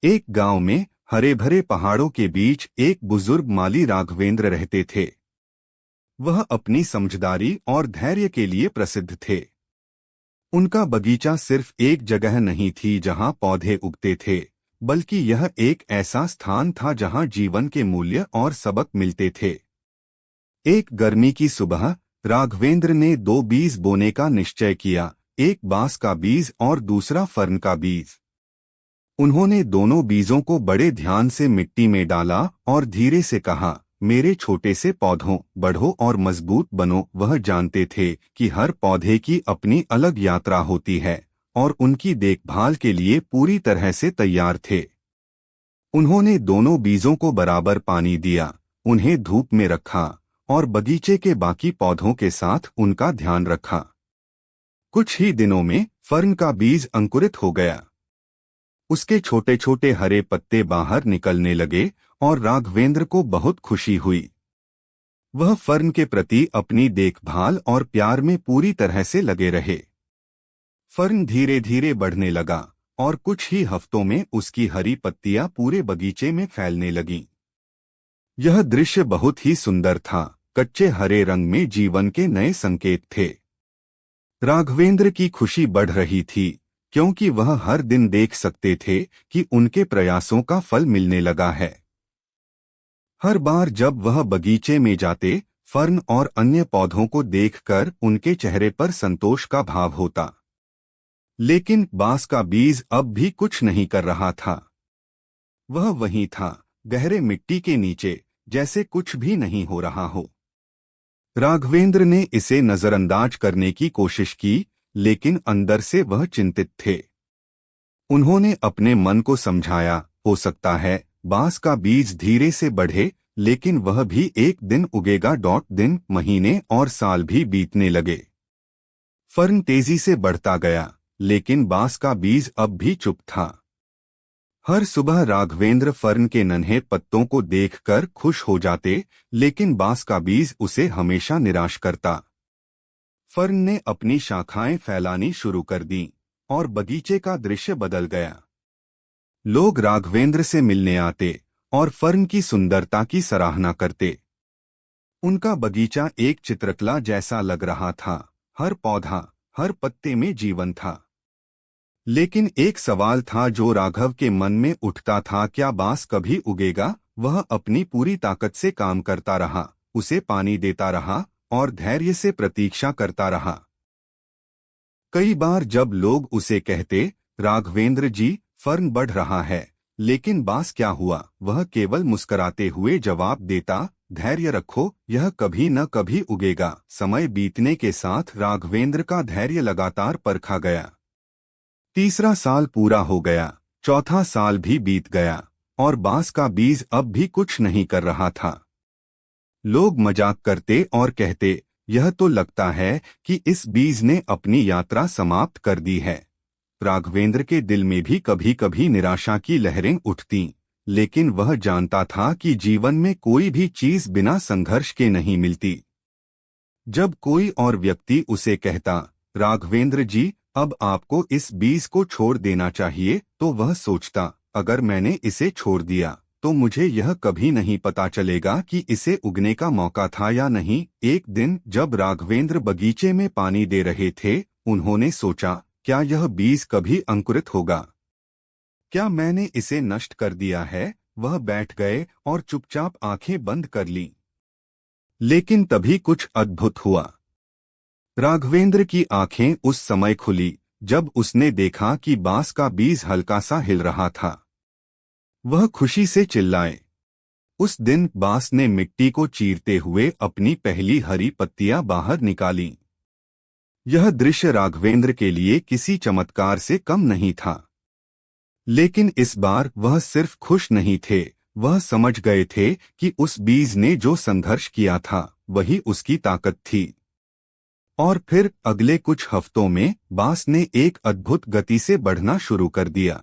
एक गांव में हरे भरे पहाड़ों के बीच एक बुजुर्ग माली राघवेंद्र रहते थे। वह अपनी समझदारी और धैर्य के लिए प्रसिद्ध थे। उनका बगीचा सिर्फ एक जगह नहीं थी जहां पौधे उगते थे, बल्कि यह एक ऐसा स्थान था जहां जीवन के मूल्य और सबक मिलते थे। एक गर्मी की सुबह राघवेंद्र ने दो बीज बोने का निश्चय किया, एक बांस का बीज और दूसरा फर्न का बीज। उन्होंने दोनों बीजों को बड़े ध्यान से मिट्टी में डाला और धीरे से कहा, मेरे छोटे से पौधों, बढ़ो और मजबूत बनो। वह जानते थे कि हर पौधे की अपनी अलग यात्रा होती है और उनकी देखभाल के लिए पूरी तरह से तैयार थे। उन्होंने दोनों बीजों को बराबर पानी दिया, उन्हें धूप में रखा और बगीचे के बाकी पौधों के साथ उनका ध्यान रखा। कुछ ही दिनों में फर्न का बीज अंकुरित हो गया। उसके छोटे छोटे हरे पत्ते बाहर निकलने लगे और राघवेंद्र को बहुत खुशी हुई। वह फर्न के प्रति अपनी देखभाल और प्यार में पूरी तरह से लगे रहे। फर्न धीरे धीरे बढ़ने लगा और कुछ ही हफ्तों में उसकी हरी पत्तियां पूरे बगीचे में फैलने लगीं। यह दृश्य बहुत ही सुंदर था। कच्चे हरे रंग में जीवन के नए संकेत थे। राघवेंद्र की खुशी बढ़ रही थी, क्योंकि वह हर दिन देख सकते थे कि उनके प्रयासों का फल मिलने लगा है। हर बार जब वह बगीचे में जाते, फर्न और अन्य पौधों को देखकर उनके चेहरे पर संतोष का भाव होता। लेकिन बांस का बीज अब भी कुछ नहीं कर रहा था। वह वहीं था, गहरे मिट्टी के नीचे, जैसे कुछ भी नहीं हो रहा हो। राघवेंद्र ने इसे नजरअंदाज करने की कोशिश की, लेकिन अंदर से वह चिंतित थे। उन्होंने अपने मन को समझाया, हो सकता है बांस का बीज धीरे से बढ़े, लेकिन वह भी एक दिन उगेगा। दिन, महीने और साल भी बीतने लगे। फर्न तेजी से बढ़ता गया, लेकिन बांस का बीज अब भी चुप था। हर सुबह राघवेंद्र फर्न के नन्हे पत्तों को देखकर खुश हो जाते, लेकिन बांस का बीज उसे हमेशा निराश करता। फर्न ने अपनी शाखाएं फैलानी शुरू कर दीं और बगीचे का दृश्य बदल गया। लोग राघवेंद्र से मिलने आते और फर्न की सुंदरता की सराहना करते। उनका बगीचा एक चित्रकला जैसा लग रहा था। हर पौधा, हर पत्ते में जीवन था। लेकिन एक सवाल था जो राघव के मन में उठता था, क्या बांस कभी उगेगा? वह अपनी पूरी ताकत से काम करता रहा, उसे पानी देता रहा और धैर्य से प्रतीक्षा करता रहा। कई बार जब लोग उसे कहते, राघवेंद्र जी, फर्न बढ़ रहा है, लेकिन बांस क्या हुआ? वह केवल मुस्कुराते हुए जवाब देता, धैर्य रखो, यह कभी न कभी उगेगा। समय बीतने के साथ राघवेंद्र का धैर्य लगातार परखा गया। तीसरा साल पूरा हो गया, चौथा साल भी बीत गया और बांस का बीज अब भी कुछ नहीं कर रहा था। लोग मजाक करते और कहते, यह तो लगता है कि इस बीज ने अपनी यात्रा समाप्त कर दी है। राघवेंद्र के दिल में भी कभी कभी निराशा की लहरें उठतीं, लेकिन वह जानता था कि जीवन में कोई भी चीज बिना संघर्ष के नहीं मिलती। जब कोई और व्यक्ति उसे कहता, राघवेंद्र जी, अब आपको इस बीज को छोड़ देना चाहिए, तो वह सोचता, अगर मैंने इसे छोड़ दिया तो मुझे यह कभी नहीं पता चलेगा कि इसे उगने का मौका था या नहीं। एक दिन जब राघवेंद्र बगीचे में पानी दे रहे थे, उन्होंने सोचा, क्या यह बीज कभी अंकुरित होगा? क्या मैंने इसे नष्ट कर दिया है? वह बैठ गए और चुपचाप आंखें बंद कर लीं। लेकिन तभी कुछ अद्भुत हुआ। राघवेंद्र की आंखें उस समय खुली जब उसने देखा कि बांस का बीज हल्का सा हिल रहा था। वह खुशी से चिल्लाए। उस दिन बांस ने मिट्टी को चीरते हुए अपनी पहली हरी पत्तियां बाहर निकालीं। यह दृश्य राघवेंद्र के लिए किसी चमत्कार से कम नहीं था। लेकिन इस बार वह सिर्फ खुश नहीं थे, वह समझ गए थे कि उस बीज ने जो संघर्ष किया था वही उसकी ताकत थी। और फिर अगले कुछ हफ्तों में बांस ने एक अद्भुत गति से बढ़ना शुरू कर दिया।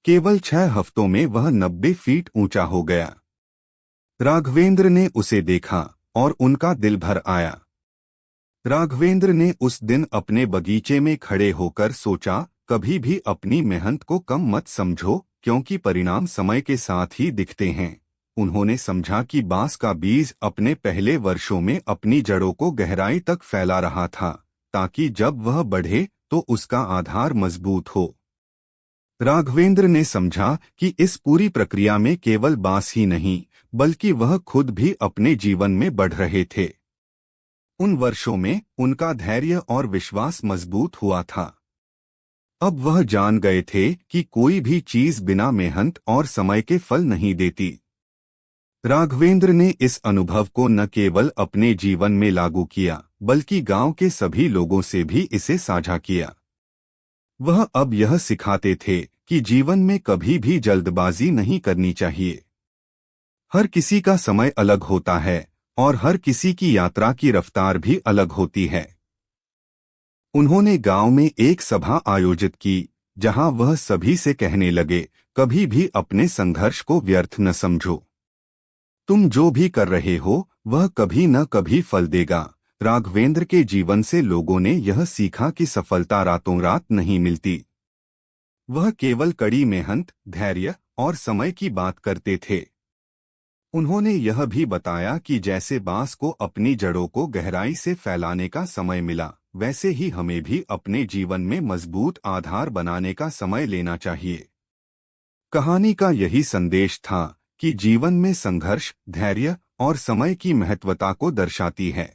केवल 6 हफ्तों में वह 90 फीट ऊंचा हो गया। राघवेंद्र ने उसे देखा और उनका दिल भर आया। राघवेंद्र ने उस दिन अपने बगीचे में खड़े होकर सोचा, कभी भी अपनी मेहनत को कम मत समझो, क्योंकि परिणाम समय के साथ ही दिखते हैं। उन्होंने समझा कि बांस का बीज अपने पहले वर्षों में अपनी जड़ों को गहराई तक फैला रहा था, ताकि जब वह बढ़े तो उसका आधार मजबूत हो। राघवेंद्र ने समझा कि इस पूरी प्रक्रिया में केवल बांस ही नहीं, बल्कि वह खुद भी अपने जीवन में बढ़ रहे थे। उन वर्षों में उनका धैर्य और विश्वास मजबूत हुआ था। अब वह जान गए थे कि कोई भी चीज बिना मेहनत और समय के फल नहीं देती। राघवेंद्र ने इस अनुभव को न केवल अपने जीवन में लागू किया, बल्कि गांव के सभी लोगों से भी इसे साझा किया। वह अब यह सिखाते थे कि जीवन में कभी भी जल्दबाजी नहीं करनी चाहिए। हर किसी का समय अलग होता है और हर किसी की यात्रा की रफ्तार भी अलग होती है। उन्होंने गांव में एक सभा आयोजित की, जहां वह सभी से कहने लगे, कभी भी अपने संघर्ष को व्यर्थ न समझो। तुम जो भी कर रहे हो वह कभी न कभी फल देगा। राघवेंद्र के जीवन से लोगों ने यह सीखा कि सफलता रातों रात नहीं मिलती। वह केवल कड़ी मेहनत, धैर्य और समय की बात करते थे। उन्होंने यह भी बताया कि जैसे बांस को अपनी जड़ों को गहराई से फैलाने का समय मिला, वैसे ही हमें भी अपने जीवन में मजबूत आधार बनाने का समय लेना चाहिए। कहानी का यही संदेश था कि जीवन में संघर्ष, धैर्य और समय की महत्वता को दर्शाती है।